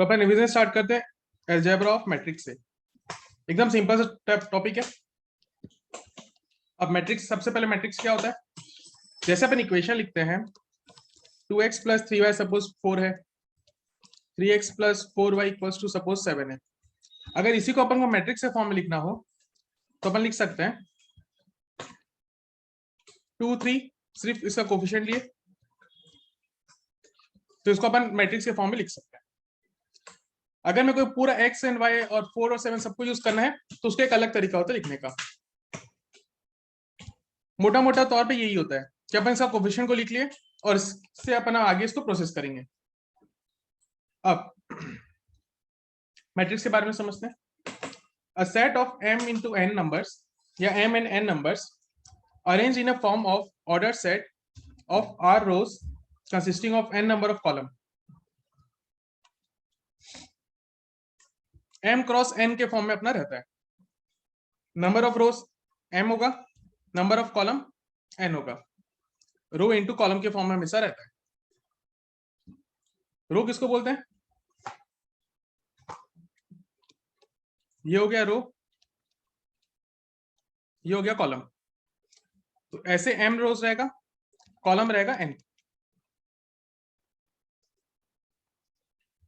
तो अपन revision start करते हैं अलजेब्रा ऑफ मैट्रिक्स से। एकदम सिंपल सा टॉपिक है। अब मैट्रिक्स, सबसे पहले मैट्रिक्स क्या होता है? जैसे अपन इक्वेशन लिखते हैं 2x + 3y सपोज 4 है, 3x + 4y = सपोज 7 है। अगर इसी को अपन को मैट्रिक्स के फॉर्म में लिखना हो तो अपन लिख सकते हैं 2 3, सिर्फ इसका कोफिशिएंट लिए तो इसको अपन मैट्रिक्स के फॉर्म में लिख सकते हैं। अगर मैं कोई पूरा x एंड y और 4 और 7 सबको यूज करना है तो उसका एक अलग तरीका होता है लिखने का। मोटा मोटा तौर पे यही होता है कि अपन इसका कोफिशिएंट को लिख लिए और इससे अपन आगे इसको प्रोसेस करेंगे। अब मैट्रिक्स के बारे में समझते हैं। A set of m into n numbers या m and n numbers arranged in a form of ordered set of r rows consisting of n number of column। m cross n के form में अपना रहता है। Number of rose m होगा, number of column n होगा। रो into column के form में हमेशा रहता है। रो किसको बोलते हैं? ये हो गया रो, ये हो गया कॉलम। तो ऐसे m रोज रहेगा, कॉलम रहेगा n।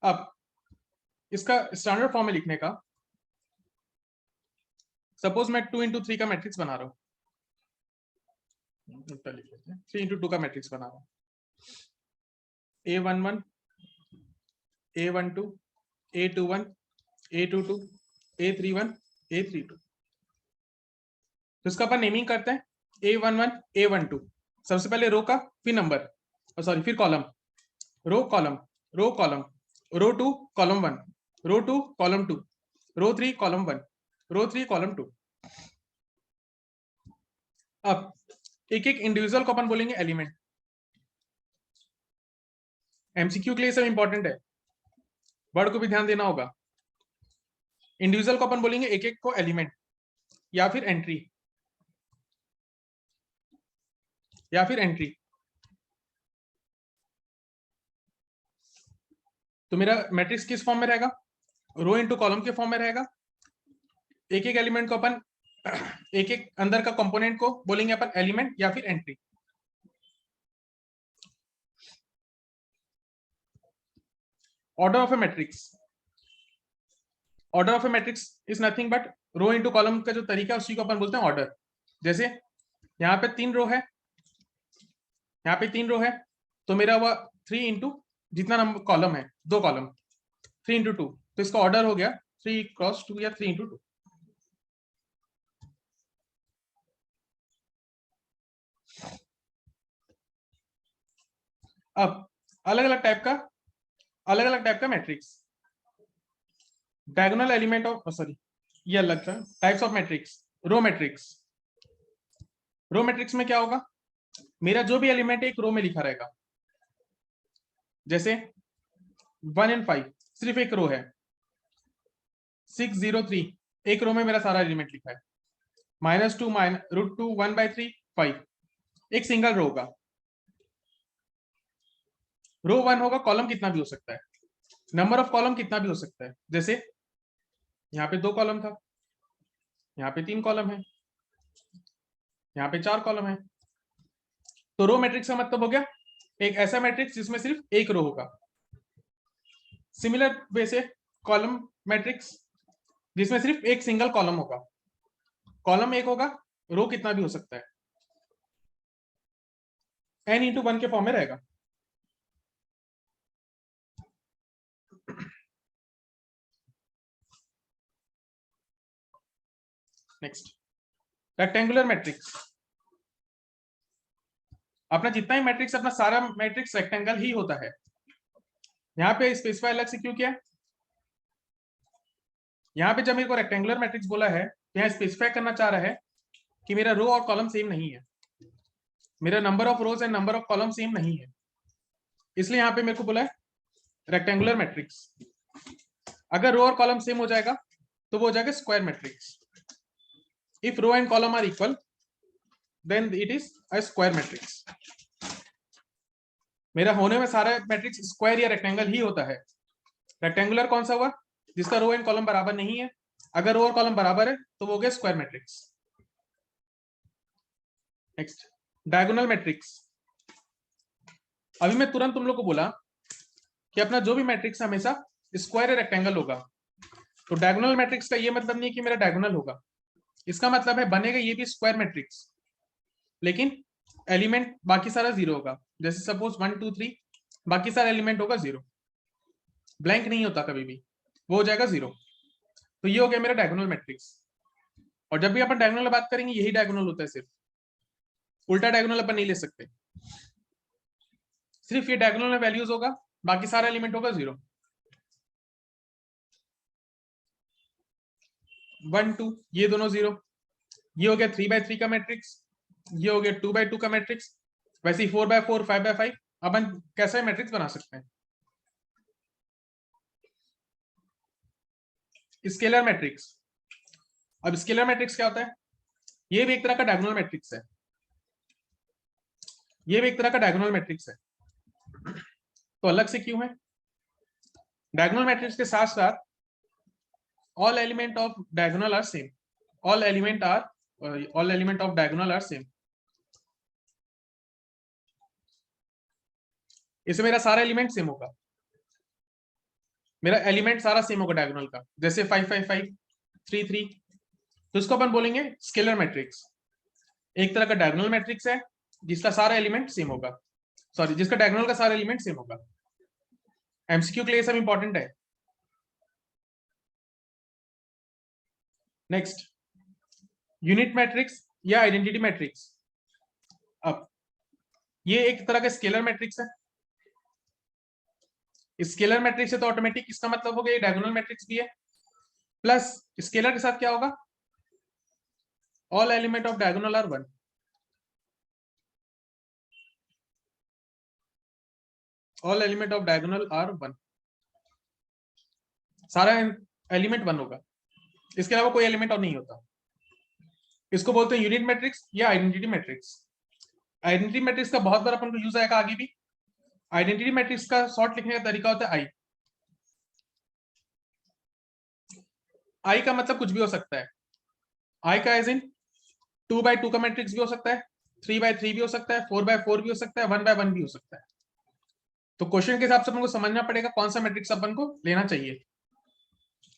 अब इसका स्टैंडर्ड फॉर्म में लिखने का, सपोज मैं 2 into 3 का मैट्रिक्स बना रहा हूं, 3 into 2 का मैट्रिक्स बना रहा हूं। A11, A12, A21, A22, A31, A32। तो इसका अपन नेमिंग करते हैं A11, A12। सबसे पहले रो का, फिर नंबर, सॉरी फिर column, row column, row column, row 2 column 1, row 2 column 2, row 3 column 1, row 3 column 2। अब एक एक इंडिविजुअल को अपन बोलेंगे एलिमेंट। एमसीक्यू के लिए सब इंपॉर्टेंट है, वर्ड को भी ध्यान देना होगा। इंडिविजुअल को अपन बोलेंगे एक एक को एलिमेंट या फिर एंट्री, या फिर एंट्री। तो मेरा मैट्रिक्स किस फॉर्म में रहेगा? रो इनटू कॉलम के फॉर्म में रहेगा। एक एक एलिमेंट को अपन, एक एक अंदर का कंपोनेंट को बोलेंगे अपन एलिमेंट या फिर entry. Order of a matrix, order of a matrix is nothing but row into column का जो तरीका है उसी को अपन बोलते हैं ऑर्डर। जैसे यहाँ पे 3 रो है, यहाँ पे 3 रो है, तो मेरा वह 3 इंटू जितना नंबर कॉलम है, 2 कॉलम, 3 इंटू 2, तो इसका ऑर्डर हो गया 3 क्रॉस 2 या 3 इंटू 2। अब अलग अलग टाइप का matrix, diagonal element of, sorry ये अलग था, types of matrix. Row matrix, row matrix में क्या होगा? मेरा जो भी एलिमेंट है एक रो में लिखा रहेगा। जैसे 1 and 5 सिर्फ एक रो है, 6 0 3 एक रो में मेरा सारा एलिमेंट लिखा है, -2 √2 1/3 5 एक सिंगल रो होगा। रो 1 होगा, कॉलम कितना भी हो सकता है, नंबर ऑफ कॉलम कितना भी हो सकता है। जैसे यहाँ पे 2 कॉलम था, यहाँ पे 3 कॉलम है, यहाँ पे 4 कॉलम है। तो रो मैट्रिक्स का मतलब हो गया एक ऐसा मैट्रिक्स जिसमें सिर्फ एक रो होगा। सिमिलर वे से कॉलम मैट्रिक्स जिसमें सिर्फ एक सिंगल कॉलम होगा, कॉलम एक होगा, रो कितना भी हो सकता है, n × 1 के फॉर्म में रहेगा। Next, rectangular matrix. अपना जितना ही मैट्रिक्स, अपना सारा मैट्रिक्स रेक्टेंगल ही होता है। यहाँ पे स्पेसिफाई अलग से क्यों किया है? यहाँ पे जब मेरे को रेक्टेंगुलर मैट्रिक्स बोला है तो यहाँ स्पेसिफाई करना चाह रहा है कि मेरा रो और कॉलम सेम नहीं है, मेरा number of rose and number of column same नहीं है, इसलिए यहाँ पे मेरे को बोला है रेक्टेंगुलर मैट्रिक्स। अगर रो और कॉलम सेम हो जाएगा तो वो हो जाएगा square matrix. If row and column are equal then it is a square matrix. मेरा होने में सारा मैट्रिक्स स्क्वायर या रेक्टेंगल ही होता है। रेक्टेंगुलर कौन सा हुआ? जिसका रो एंड कॉलम बराबर नहीं है। अगर रो और कॉलम बराबर है तो वो हो गया square matrix. Next, diagonal matrix. अभी मैं तुरंत तुम लोग को बोला कि अपना जो भी मैट्रिक्स हमेशा स्क्वायर या रेक्टेंगल होगा। तो डायगोनल मैट्रिक्स का ये मतलब नहीं कि मेरा डायगोनल होगा, इसका मतलब है बनेगा ये भी स्क्वायर मैट्रिक्स, लेकिन एलिमेंट बाकी सारा जीरो होगा। जैसे सपोज 1 2 3, बाकी सारा एलिमेंट होगा जीरो, ब्लैंक नहीं होता कभी भी, वो हो जाएगा जीरो। तो ये हो गया मेरा डायगोनल मैट्रिक्स। और जब भी अपन डायगोनल बात करेंगे यही डायगोनल होता है, सिर्फ उल्टा डायगोनल अपन नहीं ले सकते। सिर्फ ये डायगोनल में वैल्यूज होगा, बाकी सारा एलिमेंट होगा जीरो। 1 2 ये दोनों जीरो। ये हो गया 3 by 3 का मैट्रिक्स, ये हो गया 2 by 2 का मैट्रिक्स। वैसे ही 4 by 4 5 by 5 अपन कैसा मैट्रिक्स बना सकते हैं? Scalar matrix. अब स्केलर मैट्रिक्स क्या होता है? ये भी एक तरह का डायगोनल मैट्रिक्स है, ये भी एक तरह का डायगोनल मैट्रिक्स है। तो अलग से क्यों है? डायगोनल मैट्रिक्स के साथ साथ all element of diagonal are same, all element of diagonal are same। इससे मेरा सारा एलिमेंट सेम होगा, मेरा एलिमेंट सारा सेम होगा डायगोनल का। जैसे 5 5 5 3 3, तो इसको अपन बोलेंगे स्केलर मैट्रिक्स। एक तरह का डायगोनल मैट्रिक्स है जिसका सारा एलिमेंट सेम होगा, सॉरी जिसका डायगोनल का सारा एलिमेंट सेम होगा। एमसीक्यू के लिए सब इंपॉर्टेंट है। नेक्स्ट, यूनिट मैट्रिक्स या आइडेंटिटी मैट्रिक्स। अब ये एक तरह का स्केलर मैट्रिक्स है। स्केलर मैट्रिक्स है तो ऑटोमेटिक इसका मतलब हो गया डायगोनल मैट्रिक्स भी है। प्लस स्केलर के साथ क्या होगा? All element of diagonal are 1। All element of diagonal are 1, सारा एलिमेंट 1 होगा, इसके अलावा कोई एलिमेंट और नहीं होता। इसको बोलते हैं यूनिट मैट्रिक्स या आइडेंटिटी मैट्रिक्स। आइडेंटिटी मैट्रिक्स का बहुत बार अपन को यूज आएगा आगे भी। आइडेंटिटी मैट्रिक्स का शॉर्ट लिखने का तरीका होता है आई। आई का मतलब कुछ भी हो सकता है। आई का एज इन 2 by 2 का मैट्रिक्स भी हो सकता है, 3 by 3 भी हो सकता है, 4 by 4 भी हो सकता है, 1 by 1 भी हो सकता है। तो क्वेश्चन के हिसाब से अपन को समझना पड़ेगा कौन सा मैट्रिक्स अपन को लेना चाहिए।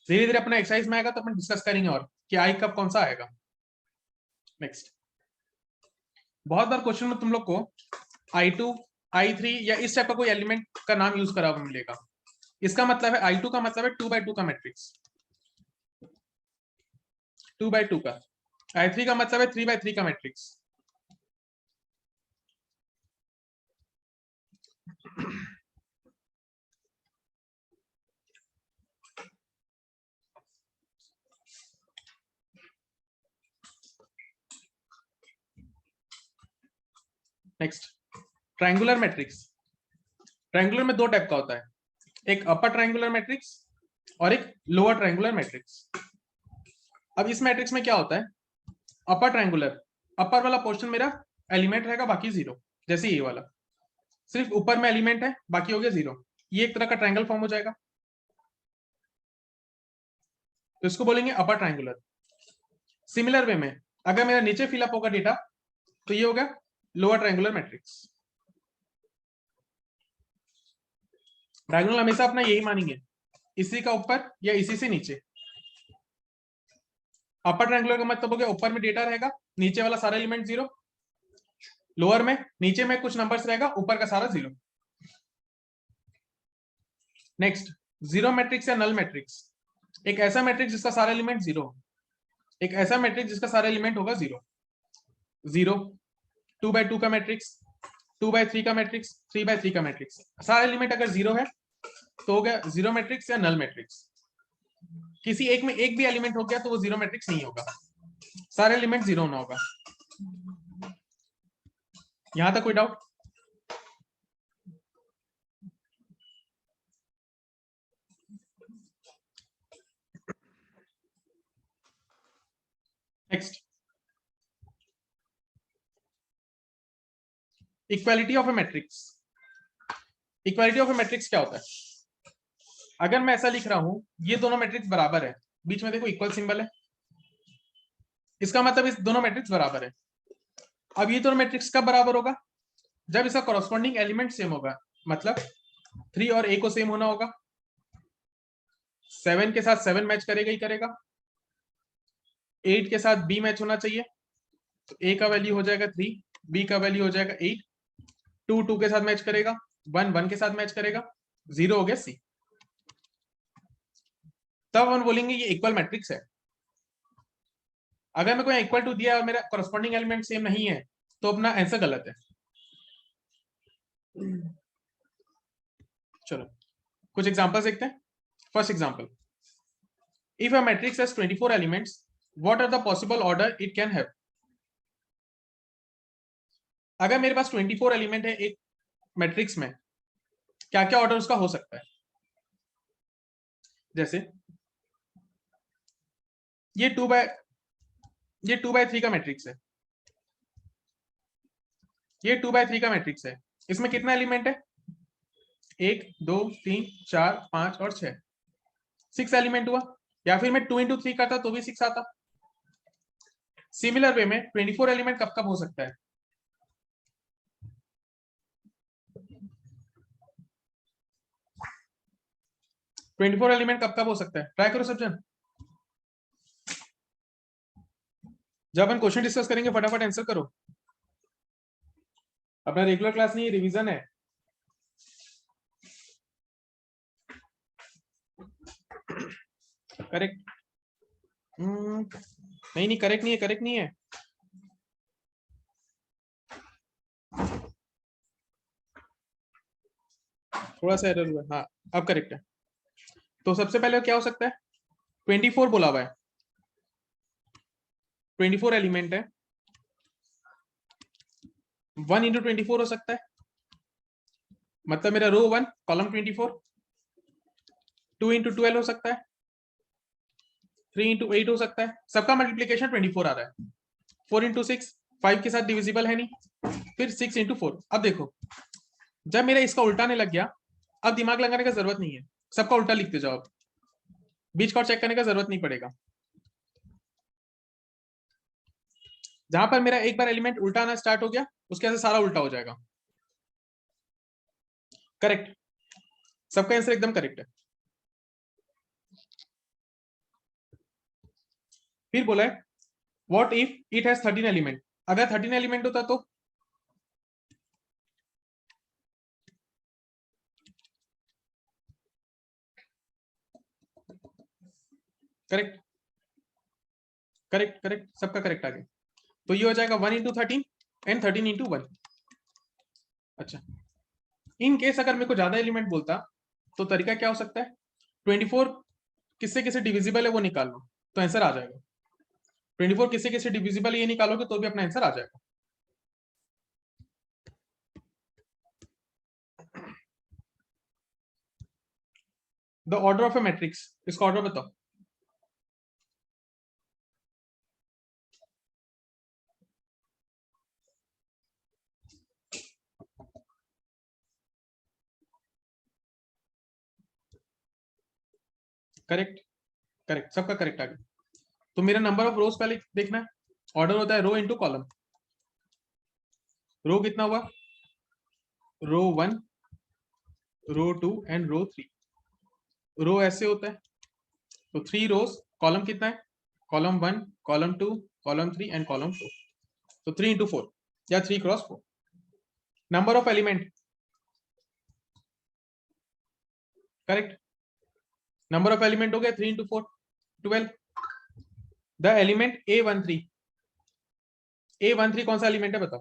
धीरे धीरे अपना एक्सरसाइज में आएगा तो अपन डिस्कस करेंगे और कि आई कब कौन सा आएगा। नेक्स्ट, बहुत बार क्वेश्चन में तुम लोग को I2 I3 या इस टाइप का कोई एलिमेंट का नाम यूज करा हुआ मिलेगा। इसका मतलब है I2 का मतलब है 2 by 2 का मैट्रिक्स, 2 by 2 का। I3 का मतलब है 3 by 3 का matrix. Next, triangular matrix. Triangular में दो टाइप का होता है, एक अपर ट्रायंगुलर मैट्रिक्स और एक लोअर ट्रायंगुलर मैट्रिक्स। अब इस मैट्रिक्स में क्या होता है? अपर ट्रायंगुलर, अपर वाला पोर्शन मेरा एलिमेंट रहेगा, बाकी जीरो। जैसे ये वाला सिर्फ ऊपर में एलिमेंट है, बाकी हो गया जीरो। ये एक तरह का ट्रायंगल फॉर्म हो जाएगा, तो इसको बोलेंगे अपर ट्रायंगुलर। सिमिलर वे में अगर मेरा नीचे फिलअप होगा डेटा तो ये हो गया लोअर ट्रायंगुलर मैट्रिक्स। डायगोनल हमेशा अपना यही मानेंगे, इसी का ऊपर या इसी से नीचे। अपर ट्रायंगुलर का मतलब हो गया ऊपर में डेटा रहेगा, नीचे वाला सारा एलिमेंट जीरो, लोअर में नीचे में कुछ नंबर्स रहेगा, ऊपर का सारा जीरो। नेक्स्ट, जीरो मैट्रिक्स या नल मैट्रिक्स। एक ऐसा मैट्रिक्स जिसका सारा एलिमेंट जीरो, एक ऐसा मैट्रिक्स जिसका सारा एलिमेंट होगा जीरो। 0 2 by 2 का मैट्रिक्स, 2 by 3 का मैट्रिक्स, 3 by 3 का मैट्रिक्स। सारा एलिमेंट अगर जीरो है तो हो गया जीरो मैट्रिक्स या नल मैट्रिक्स। किसी एक में एक भी एलिमेंट हो गया तो वो जीरो मैट्रिक्स नहीं होगा, सारे एलिमेंट जीरो होना होगा। यहां तक कोई doubt? Next, equality of a matrix. Equality of a matrix क्या होता है? अगर मैं ऐसा लिख रहा हूं, ये दोनों मैट्रिक्स बराबर है, बीच में देखो इक्वल सिंबल है, इसका मतलब इस दोनों मैट्रिक्स बराबर है। अब ये दोनों मैट्रिक्स कब बराबर होगा? जब इसका कॉरस्पॉन्डिंग एलिमेंट सेम होगा, मतलब 3 और ए को सेम होना होगा। 7 के साथ 7 मैच करेगा ही करेगा, 8 के साथ बी मैच होना चाहिए, तो ए का वैल्यू हो जाएगा 3, बी का वैल्यू हो जाएगा 8, 2 2 के साथ मैच करेगा, 1 1 के साथ मैच करेगा, 0 हो गया सी। तब हम बोलेंगे ये इक्वल मैट्रिक्स है। अगर मैं कोई इक्वल टू दिया और मेरा कॉरस्पॉन्डिंग एलिमेंट सेम नहीं है, तो अपना आंसर गलत है। चलो कुछ एग्जांपल्स देखते हैं। First example, if a matrix has 24 elements, what are the possible order it can have? अगर मेरे पास 24 एलिमेंट है एक मैट्रिक्स में, क्या क्या ऑर्डर उसका हो सकता है? जैसे ये 2 बाय 3 का मैट्रिक्स है, ये 2 बाय 3 का मैट्रिक्स है, इसमें कितना एलिमेंट है? 1 2 3 4 5 और 6, 6 एलिमेंट हुआ। या फिर मैं 2 इंटू 3 करता तो भी 6 आता। सिमिलर वे में 24 एलिमेंट कब कब हो सकता है? 24 एलिमेंट कब कब हो सकता है? ट्राई करो सब जन। जब अपन क्वेश्चन डिस्कस करेंगे फटाफट आंसर करो। अपना रेगुलर क्लास नहीं, रिवीजन है। करेक्ट? नहीं नहीं, करेक्ट नहीं है, करेक्ट नहीं है। थोड़ा सा एरर हुआ, हाँ अब करेक्ट है। तो सबसे पहले क्या हो सकता है? 24 बोला हुआ है, 24 एलिमेंट है, 1 इंटू 24 हो सकता है, मतलब मेरा रो 1 कॉलम 24, 2 इंटू 12 हो सकता है, 3 इंटू 8 हो सकता है, सबका मल्टीप्लीकेशन 24 आ रहा है, 4 इंटू 6 5 के साथ डिविजिबल है नहीं, फिर 6 इंटू 4। अब देखो जब मेरा इसका उल्टाने लग गया, अब दिमाग लगाने का जरूरत नहीं है, सबका उल्टा लिखते जाओ, बीच का चेक करने का जरूरत नहीं पड़ेगा। जहां पर मेरा एक बार एलिमेंट उल्टा आना स्टार्ट हो गया, उसके बाद सारा उल्टा हो जाएगा। करेक्ट, सबका आंसर एकदम करेक्ट है। फिर बोला है what if it has 13 element? अगर 13 एलिमेंट होता तो? करेक्ट करेक्ट करेक्ट, सबका करेक्ट आ गया। तो ये हो जाएगा 1 इंटू 13 एंड 13 इंटू 1। अच्छा, इन केस अगर मेरे को ज्यादा एलिमेंट बोलता तो तरीका क्या हो सकता है? 24 किससे किससे डिविजिबल है वो निकाल लो, तो आंसर आ जाएगा। 24 किससे किससे डिविजिबल है ये निकालोगे तो भी अपना आंसर आ जाएगा। The order of a matrix, इसका ऑर्डर बताओ। करेक्ट करेक्ट, सबका करेक्ट आ गया। तो मेरा नंबर ऑफ रोज पहले देखना है, ऑर्डर होता है रो इंटू कॉलम। रो कितना हुआ? रो 1, रो 2 एंड रो 3। रो ऐसे होता है, तो 3 रोज, कॉलम कितना है? Column 1 column 2 column 3 and column 4, तो 3 इंटू 4 या 3 cross 4। Number of element, correct, number of element हो गया 3 into 4 12। The element A13, A13 कौन सा एलिमेंट है बताओ?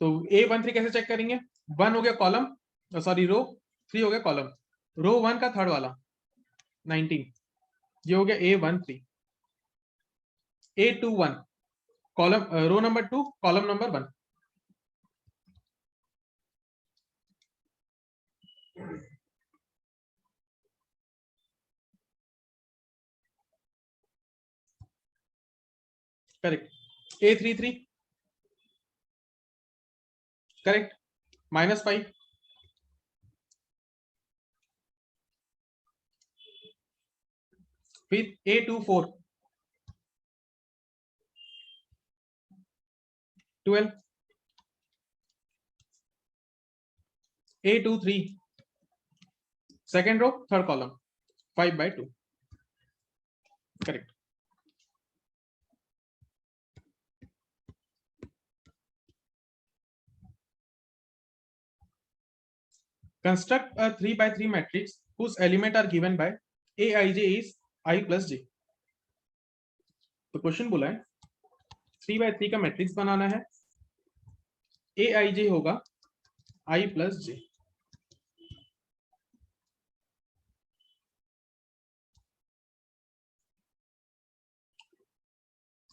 तो A13 कैसे चेक करेंगे? 1 हो गया कॉलम, सॉरी रो, 3 हो गया कॉलम, रो 1 का थर्ड वाला 19, ये हो गया A13। A21 column, row number 2 column number 1। Correct. A33 correct, -5 फिर A24 12 A23 second row third column 5/2 correct. Construct a 3/3 matrix whose element are given by Aij is I plus j। तो question बोला है 3/3 का matrix बनाना है, Aij होगा I plus j।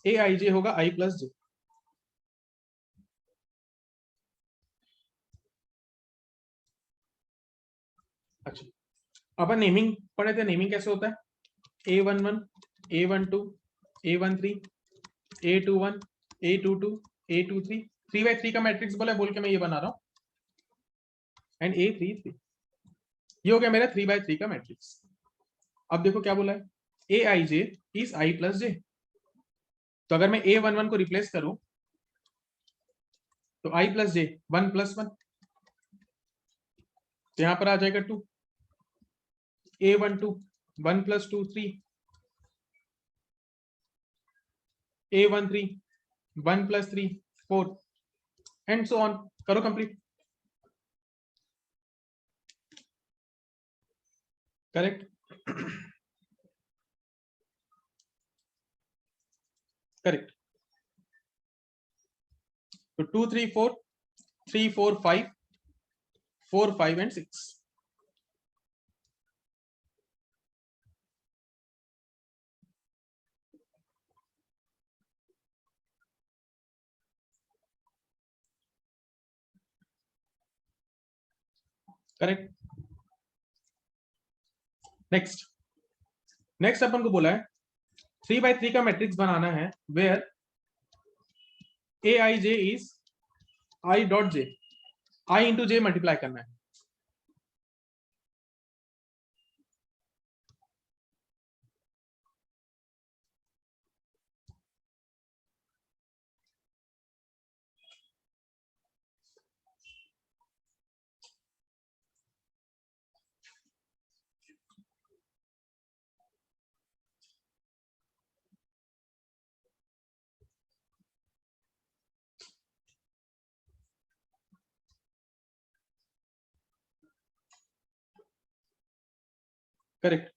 Aij होगा I plus j। अच्छा, अपन नेमिंग पढ़े थे, नेमिंग कैसे होता है A11 A12 A13 A21 A22 A23 3/3 का मैट्रिक्स बोला बोल के मैं ये बना रहा हूं एंड A33 ये हो गया मेरा 3/3 का मैट्रिक्स। अब देखो क्या बोला है Aij is I plus j। तो अगर मैं A11 को रिप्लेस करूं तो I plus j 1 plus 1, तो यहां पर आ जाएगा 2। A12 1 plus 2 3, A13 1 plus 3 4 and so on. करो कंप्लीट। Correct correct. तो 2 3 4 3 4 5 4 5 एंड 6 करेक्ट। नेक्स्ट नेक्स्ट अपन को बोला है 3/3 का मैट्रिक्स बनाना है where Aij is I dot j, I into j multiply करना है। करेक्ट,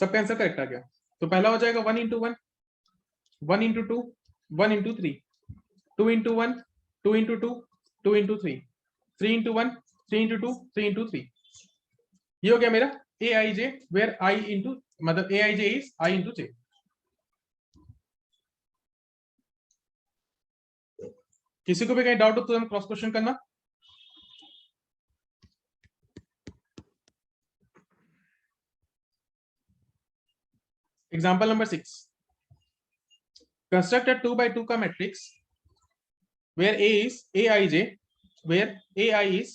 सबका आंसर करेक्ट आ गया। तो पहला हो जाएगा 1 into 1 1 into 2 1 into 3 2 into 1 2 into 2 2 into 3 3 into 1 3 into 2 3 into 3। ये हो गया मेरा Aij वेयर I इंटू मतलब Aij is I into j। किसी को भी कहीं डाउट हो तो हम क्रॉस क्वेश्चन करना। एग्जाम्पल नंबर 6, कंस्ट्रक्ट अ 2/2 का matrix where A is Aij where Ai is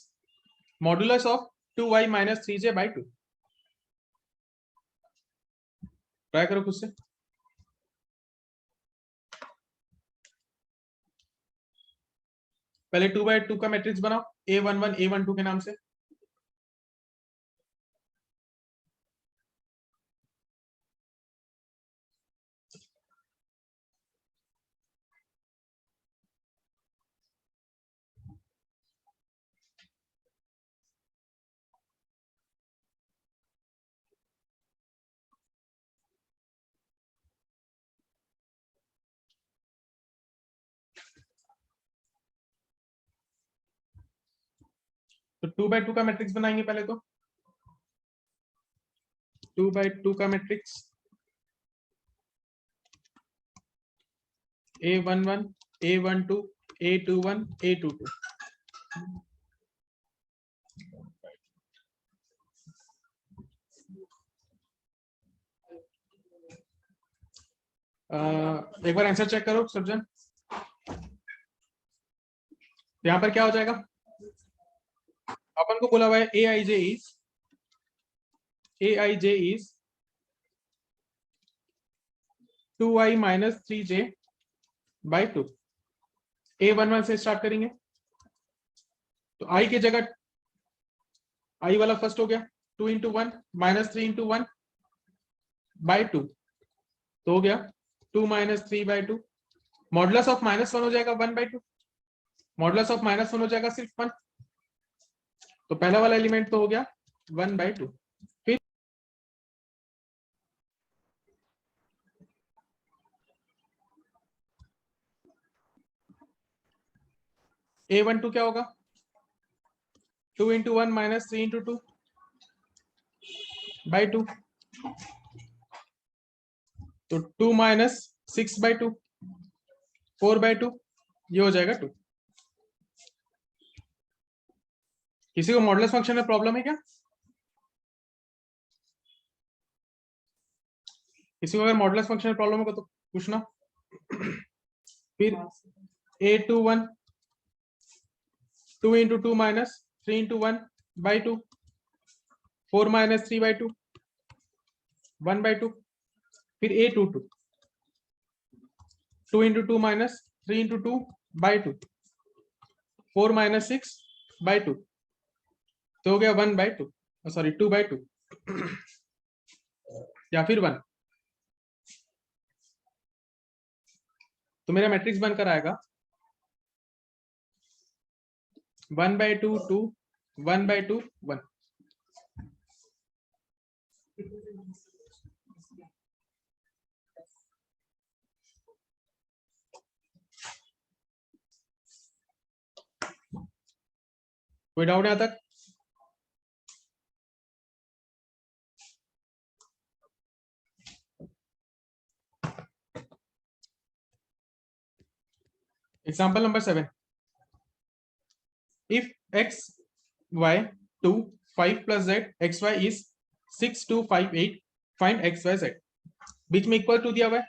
modulus of 2y minus 3j/2। Try करो खुद से। पहले 2/2 का मैट्रिक्स बनाओ A11 A12 के नाम से। तो 2/2 का मैट्रिक्स बनाएंगे पहले तो 2/2 का matrix A11 A12 A21 A22। एक बार आंसर चेक करो सज्जन। यहाँ पर क्या हो जाएगा, अपन को बोला हुआ है A I J is 2i minus 3j by 2। A11 से स्टार्ट करेंगे, तो i की जगह i वाला फर्स्ट हो गया 2 इंटू 1 माइनस 3 इंटू 1 बाई 2, तो हो गया 2 माइनस 3 बाई 2। मॉडुलस ऑफ -1 हो जाएगा 1 बाई 2, मॉडुलस ऑफ -1 हो जाएगा सिर्फ 1, तो पहला वाला एलिमेंट तो हो गया 1 बाई 2। फिर A12 क्या होगा, 2 इंटू 1 माइनस 3 इंटू 2 बाई 2, तो 2 माइनस 6 बाई 2 4 बाई 2, ये हो जाएगा 2। किसी को मॉडुलस फंक्शन में प्रॉब्लम है क्या? किसी को अगर मॉडुलस फंक्शन में प्रॉब्लम होगा तो पूछना। फिर A21 2 into 2 minus 3 into 1 by 2, 4 minus 3 by 2 1 by 2। फिर A22 2 into 2 minus 3 into 2 by 2, 4 minus 6 by 2, तो हो गया 1 बाई 2, सॉरी 2 बाई 2 या फिर 1। तो मेरा मैट्रिक्स बनकर आएगा 1 बाई 2 2 1 बाई 2 1। कोई डाउट यहां तक? Example number 7. If x, y, 2, 5 plus z, x, y is 6, 2, 5, 8, find x, y, z। बीच में इक्वल टू दिया हुआ है,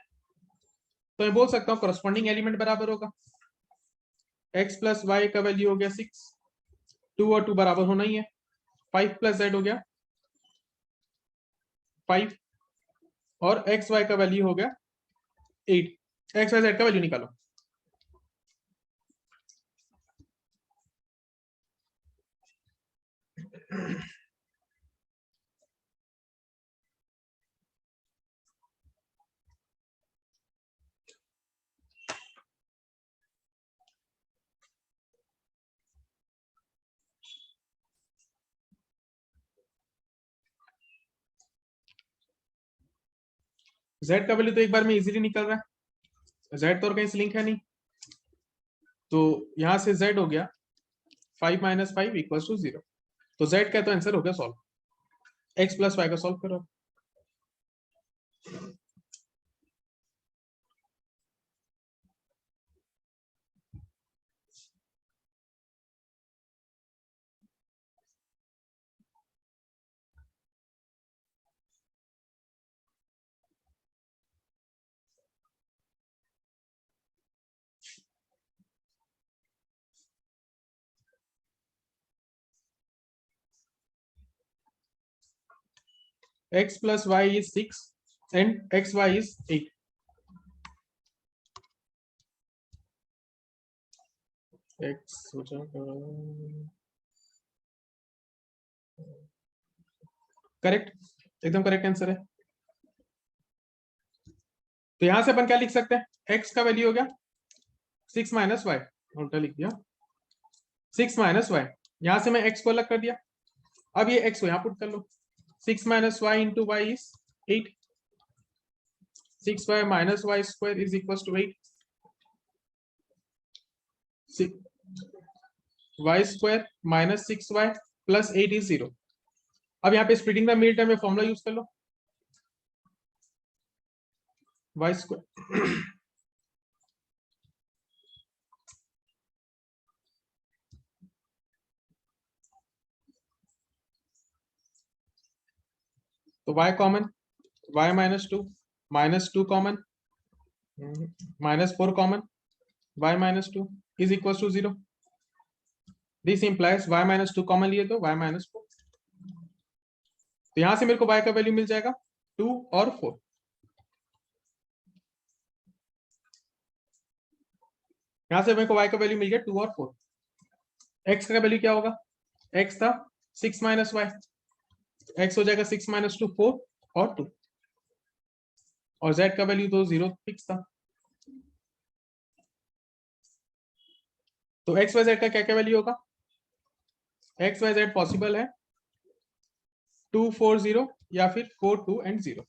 तो मैं बोल सकता हूँ करस्पॉन्डिंग एलिमेंट बराबर होगा। x प्लस वाई का वैल्यू हो गया 6, 2 और 2 बराबर होना ही है, 5 प्लस z हो गया 5, और x, y का वैल्यू हो गया 8। x, y, z का वैल्यू निकालो। z का वैल्यू तो एक बार में इजीली निकल रहा है, z तो और कहीं से लिंक है नहीं, तो यहां से z हो गया 5 माइनस 5 इक्वल टू 0, तो z का तो आंसर हो गया सॉल्व। x प्लस वाई का सॉल्व करो। x plus y is 6 and xy is 8। x हो जाएगा करेक्ट, एकदम करेक्ट आंसर है। तो यहां से अपन क्या लिख सकते हैं, x का वैल्यू हो गया 6 माइनस वाई, उल्टा लिख दिया 6 माइनस वाई, यहां से मैं x को अलग कर दिया, अब ये x को यहां पुट कर लो, 6 minus Y into Y is 8, 6y minus Y square is equal to 8, Y square minus 6y plus 8 is 0। अब यहाँ पे स्प्लिटिंग द मिड टर्म में फॉर्मूला यूज कर लो, वाई स्क्वायर तो y common, y minus 2 common, -4 common, y -2 is equal to 0। This implies y -2 common लिए तो y -4। तो यहां से मेरे को y का वैल्यू मिल जाएगा 2 और 4। यहां से मेरे को y का वैल्यू मिल गया 2 और 4। x का वैल्यू क्या होगा? x था 6 - y, x हो जाएगा 6 - 2 4 और 2, और z का वैल्यू तो 0 फिक्स था। तो x y z का क्या क्या वैल्यू होगा? x y z पॉसिबल है 2 4 0 या फिर 4 2 and 0।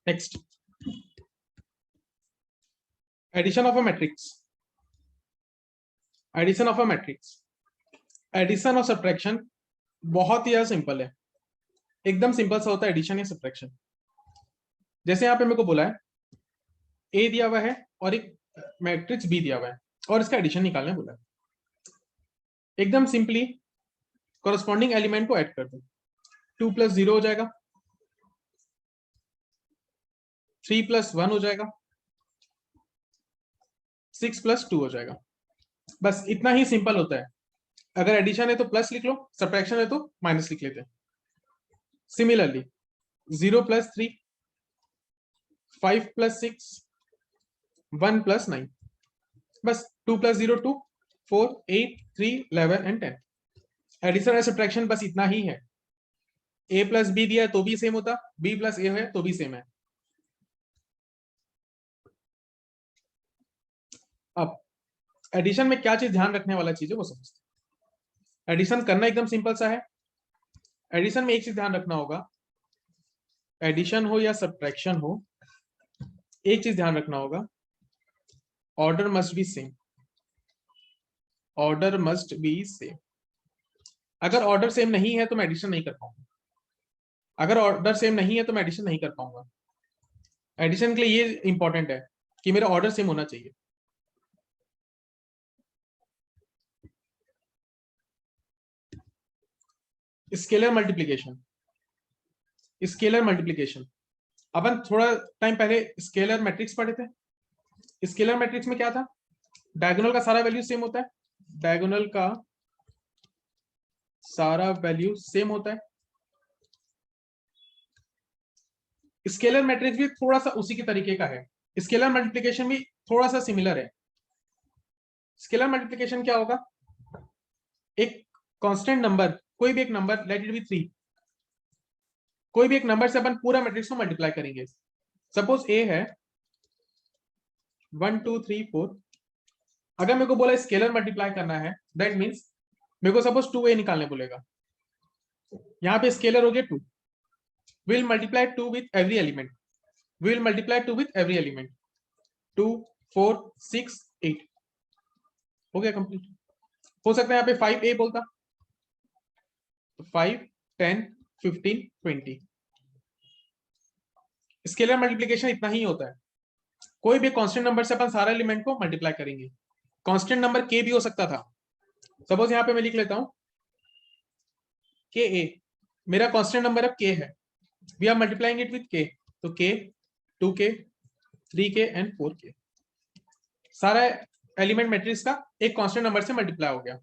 Next, addition of a matrix. Addition of a matrix, addition और सब्ट्रैक्शन बहुत ही सिंपल है, एकदम सिंपल सा होता है एडिशन या सब्ट्रैक्शन। जैसे यहाँ पे मेरे को बोला है ए दिया हुआ है और एक मैट्रिक्स बी दिया हुआ है और इसका एडिशन निकालने बोला है। एकदम सिंपली कॉरस्पॉन्डिंग एलिमेंट को ऐड कर दो, 2 + 0 हो जाएगा, 3 + 1 हो जाएगा, 6 + 2 हो जाएगा। बस इतना ही सिंपल होता है। अगर एडिशन है तो प्लस लिख लो, सब्ट्रैक्शन है तो माइनस लिख लेते हैं। सिमिलरली 0 + 3, 5 + 6, 1 + 9, बस 2 + 0 2, 4 8 3 11 एंड 10। एडिशन या सब्ट्रैक्शन बस इतना ही है। a + b दिया है तो भी सेम होता, b + a है तो भी सेम है। अब एडिशन में क्या चीज ध्यान रखने वाला चीज है वो समझते हैं। एडिशन करना एकदम सिंपल सा है। एडिशन में एक चीज ध्यान रखना होगा, एडिशन हो या सब्ट्रैक्शन हो, एक चीज ध्यान रखना होगा, order must be same. Order must be same. अगर ऑर्डर सेम नहीं है तो मैं एडिशन नहीं कर पाऊंगा। अगर ऑर्डर सेम नहीं है तो मैं एडिशन नहीं कर पाऊंगा। एडिशन के लिए ये इंपॉर्टेंट है कि मेरा ऑर्डर सेम होना चाहिए। स्केलर मल्टीप्लिकेशन, स्केलर मल्टीप्लिकेशन अपन थोड़ा टाइम पहले स्केलर मैट्रिक्स पढ़े थे। स्केलर मैट्रिक्स में क्या था? डायगोनल का सारा वैल्यू सेम होता है, डायगोनल का सारा वैल्यू सेम होता है। स्केलर मैट्रिक्स भी थोड़ा सा उसी के तरीके का है, स्केलर मल्टीप्लिकेशन भी थोड़ा सा सिमिलर है। स्केलर मल्टीप्लिकेशन क्या होगा? एक कांस्टेंट नंबर, कोई भी एक नंबर, लेट इट बी 3, कोई भी एक नंबर से अपन पूरा मैट्रिक्स को मल्टीप्लाई करेंगे। सपोज ए है 1 2 3 4। अगर मेरे को बोला स्केलर मल्टीप्लाई करना है, दैट मीन्स मेरे को सपोज 2a निकालने बोलेगा। यहाँ पे स्केलर हो गया 2, will multiply 2 with every element, will multiply 2 with every element, 2 4 6 8 हो गया कंप्लीट। हो सकता है यहाँ पे 5a बोलता, तो 5 10 15 20। स्केलर मल्टीप्लिकेशन इतना ही होता है। कोई भी कांस्टेंट नंबर से अपन सारा एलिमेंट को मल्टीप्लाई करेंगे। कांस्टेंट नंबर k भी हो सकता था। सपोज यहाँ पे मैं लिख लेता हूं के ए, मेरा कांस्टेंट नंबर अब k है, we are multiplying it with k, तो k 2k 3k and 4k, सारा एलिमेंट मैट्रिक्स का एक कांस्टेंट नंबर से मल्टीप्लाई हो गया।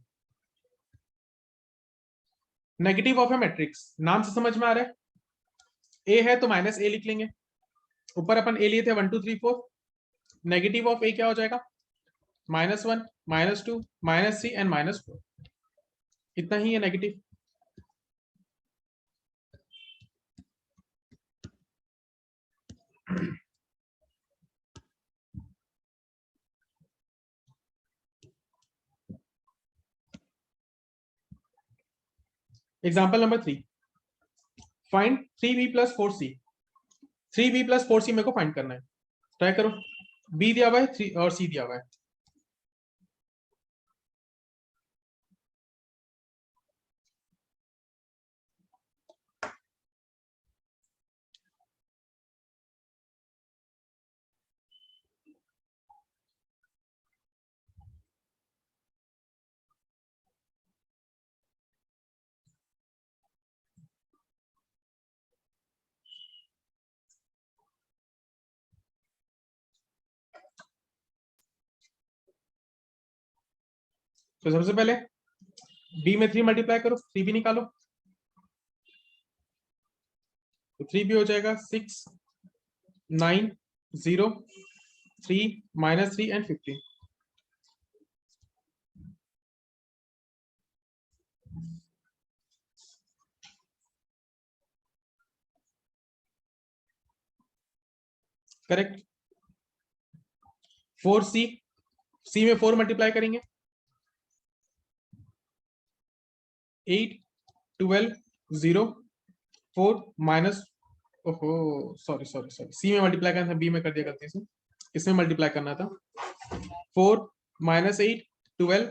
नेगेटिव ऑफ ए मैट्रिक्स, नाम से समझ में आ रहा है, ए है तो -a लिख लेंगे। ऊपर अपन a लिए थे 1 2 3 4, नेगेटिव ऑफ a क्या हो जाएगा? -1 -2 -3 एंड -4। इतना ही है negative. Example number 3, find 3b + 4c। 3b + 4c मेरे को फाइंड करना है। ट्राई करो। b दिया हुआ है 3 और c दिया हुआ है। तो सबसे पहले b में 3 मल्टीप्लाई करो, 3b निकालो, तो 3b हो जाएगा 6 9 0 3 -3 एंड 15। करेक्ट। 4c, c में 4 मल्टीप्लाई करेंगे, 8 12 0 4 माइनस, ओहो सॉरी सॉरी सॉरी, सी में मल्टीप्लाई करना था, बी में कर दिया गलती से, इसमें मल्टीप्लाई करना था। 4 -8 12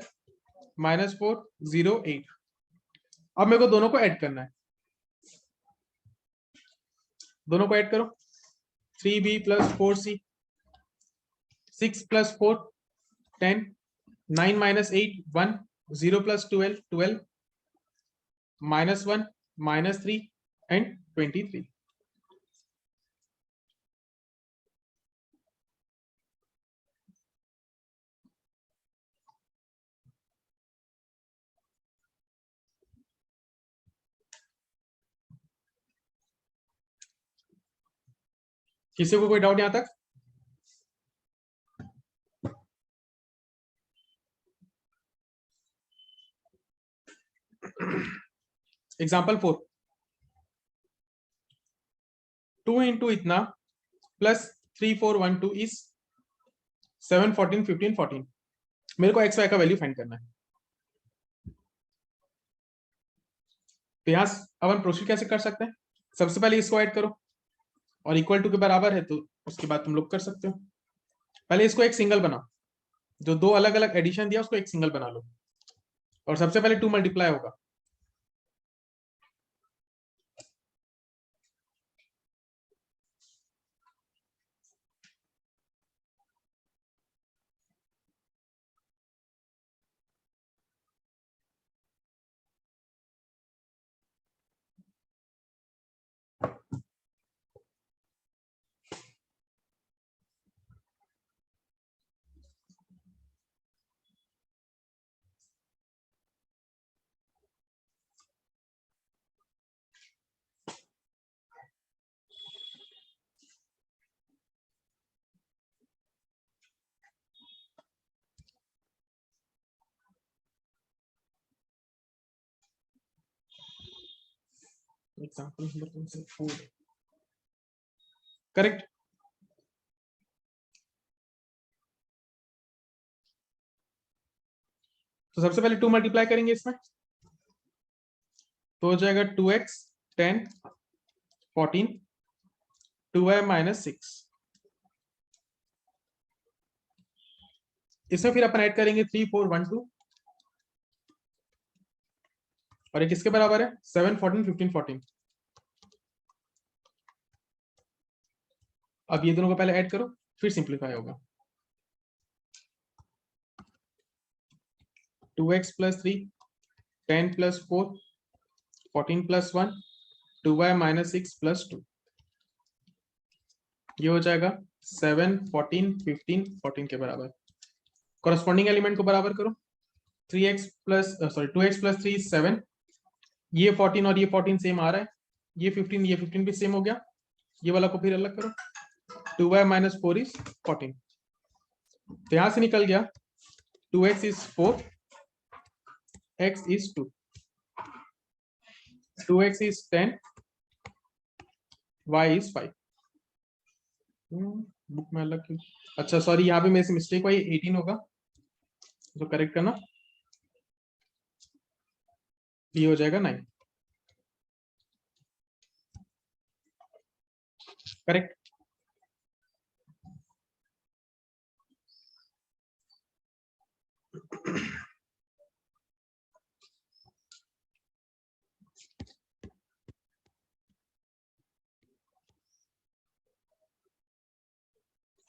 -4 0 8। अब मेरे को दोनों को ऐड करना है, दोनों को ऐड करो, 3b + 4c, 6 + 4 10, 9 - 8 1, 0 + 12 12, -1 -3 and 23। किसी को कोई डाउट यहां तक? एग्जाम्पल 4, 2 इंटू इतना प्लस 3 4 1 2 इज 7 14 15 14। मेरे को एक्स वाई का वैल्यू फाइंड करना है। तो यहां अपन प्रोसीड कैसे कर सकते हैं? सबसे पहले इसको ऐड करो और इक्वल टू के बराबर है, तो उसके बाद तुम लोग कर सकते हो। पहले इसको एक सिंगल बनाओ, जो दो अलग अलग एडिशन दिया उसको एक सिंगल बना लो, और सबसे पहले 2 मल्टीप्लाई होगा, एग्जांपल नंबर 4। करेक्ट। तो सबसे पहले 2 मल्टीप्लाई करेंगे इसमें, तो हो जाएगा 2x 10 14 2y -6। इसमें फिर अपन ऐड करेंगे 3 4 1 2, और ये किसके बराबर है? 7 14 15 14। अब ये दोनों को पहले ऐड करो, फिर सिंप्लीफाई होगा। 2x + 3 10 + 4 14 + 1 2y -6 + 2। ये हो जाएगा 7 14 15 14 के बराबर। कॉरस्पॉन्डिंग एलिमेंट को बराबर करो, 2x + 3 7, ये 14 और ये 14 सेम आ रहा है, ये 15 भी सेम हो गया, ये वाला को फिर अलग करो, 2y -4 is 14। तो यहां से निकल गया 2x is 4, x is 2, 2x is 10, y is 5। Book में अलग क्यों? अच्छा सॉरी, यहाँ पे मेरे से मिस्टेक हुआ, ये 18 होगा, तो करेक्ट करना, ये हो जाएगा 9। Correct.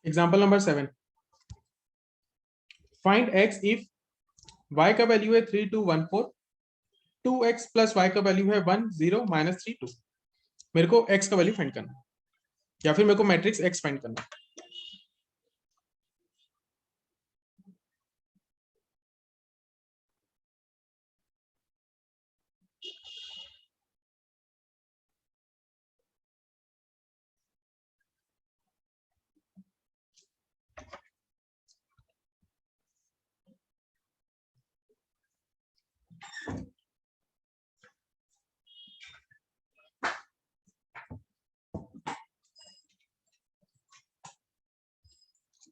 Example number 7, find x if y का वैल्यू है 3 2 1 4, 2x + y का वैल्यू है 1 0 -3 2। मेरे को x का वैल्यू फाइंड करना है, या फिर मेरे को मैट्रिक्स x फाइंड करना है।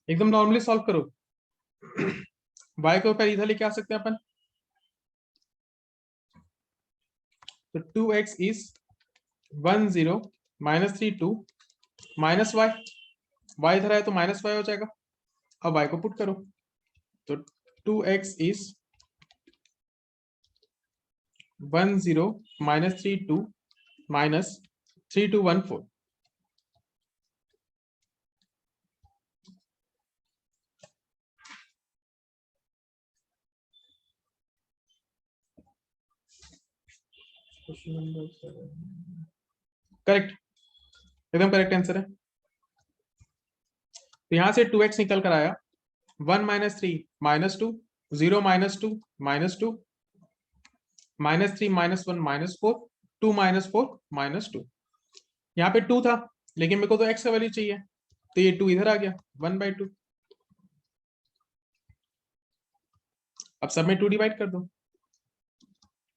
एकदम नॉर्मली सॉल्व करो। y को ऊपर इधर लेके आ सकते हैं अपन, तो 2x is 1 0 -3 2 minus y, y इधर आया तो माइनस y हो जाएगा। अब y को पुट करो, तो 2x इज 1 0 -3 2 -3 2 1 4। करेक्ट, एकदम करेक्ट आंसर है। तो यहां से 2x निकल कर आया 1 -3 -2 0 -2 -2 -3 -1 -4 2 -4 -2। यहाँ पे 2 था लेकिन मेरे को तो x का वैल्यू चाहिए, तो ये 2 इधर आ गया 1/2। अब सब में 2 डिवाइड कर दो,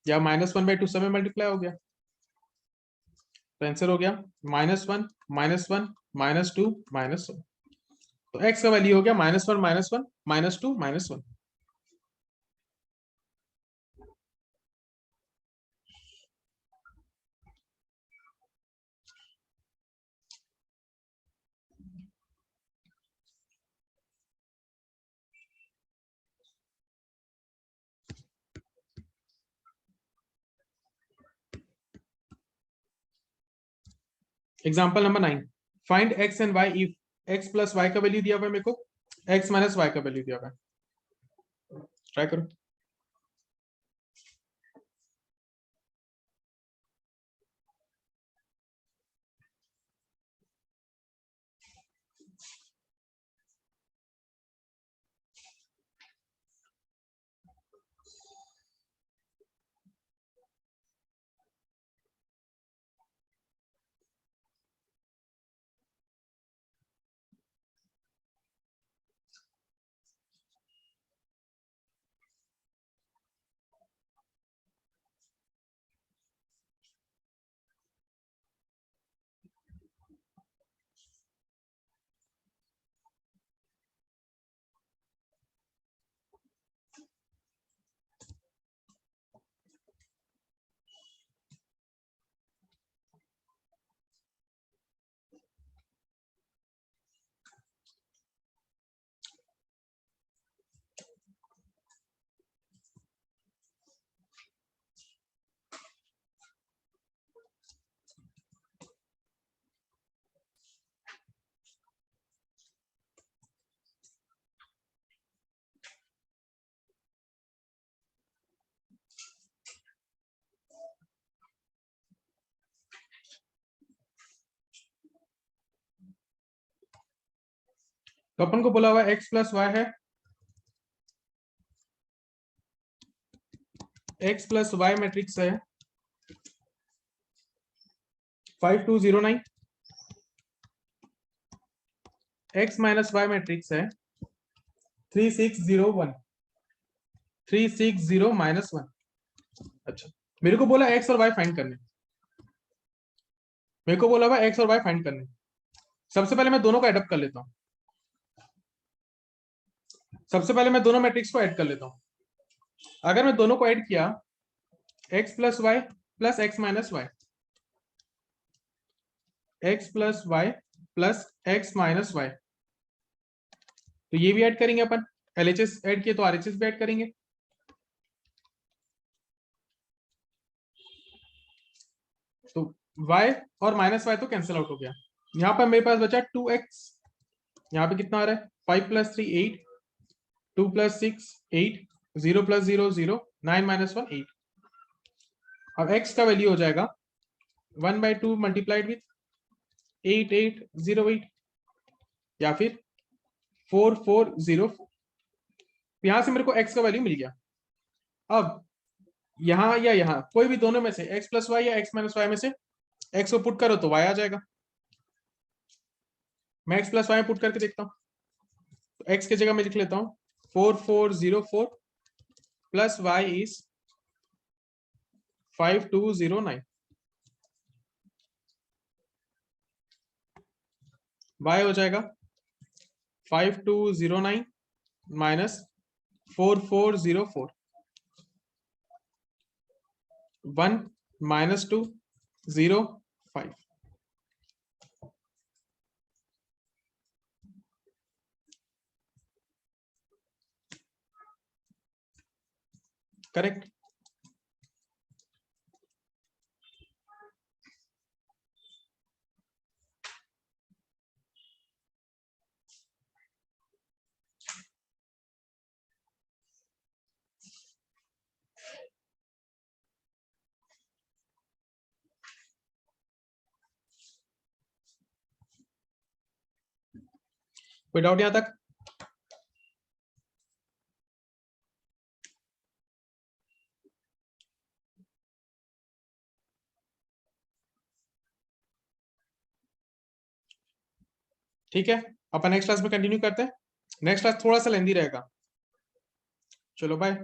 या -1/2 सब में मल्टीप्लाई हो गया, तो आंसर हो गया -1 -1 -2 -1। तो x का वैल्यू हो गया -1 -1 -2 -1। Example number 9, find x and y if x plus y का वैल्यू दिया हुआ है मेरे को, x माइनस y का वैल्यू दिया हुआ है। ट्राई करो। तो अपन को बोला हुआ x प्लस वाई है, x प्लस वाई मैट्रिक्स है 5209, x माइनस वाई मैट्रिक्स है 3601 360 -1। अच्छा, मेरे को बोला x और y फाइंड करने, मेरे को बोला हुआ x और y फाइंड करने। सबसे पहले मैं दोनों को एडअप कर लेता हूं, सबसे पहले मैं दोनों मैट्रिक्स को ऐड कर लेता हूं। अगर मैं दोनों को ऐड किया x plus Y plus x minus Y, x plus Y plus x minus Y, तो ये भी ऐड करेंगे अपन, LHS ऐड किए तो RHS भी ऐड करेंगे। तो y और माइनस वाई तो कैंसिल आउट हो गया। यहां पर मेरे पास बचा 2x, यहाँ पे कितना आ रहा है 5 + 3 8 2 + 6 8 0 + 0 0 9 - 1 8। अब x का वैल्यू हो जाएगा 1/2 मल्टीप्लाइड विथ 8808 या फिर 4404। यहां से मेरे को x का वैल्यू मिल गया। अब यहां या यहां कोई भी दोनों में से x प्लस वाई या x माइनस वाई में से x को पुट करो तो y आ जाएगा। मैं x प्लस वाई पुट करके देखता हूं, तो x की जगह मैं लिख लेता हूं 4404 प्लस y इज 5209 y हो जाएगा 5209 माइनस 4404 1 माइनस 2 0 5 करेक्ट। कोई डाउट यहां तक? ठीक है, अपन नेक्स्ट क्लास में कंटिन्यू करते हैं। नेक्स्ट क्लास थोड़ा सा लेंदी रहेगा। चलो बाय।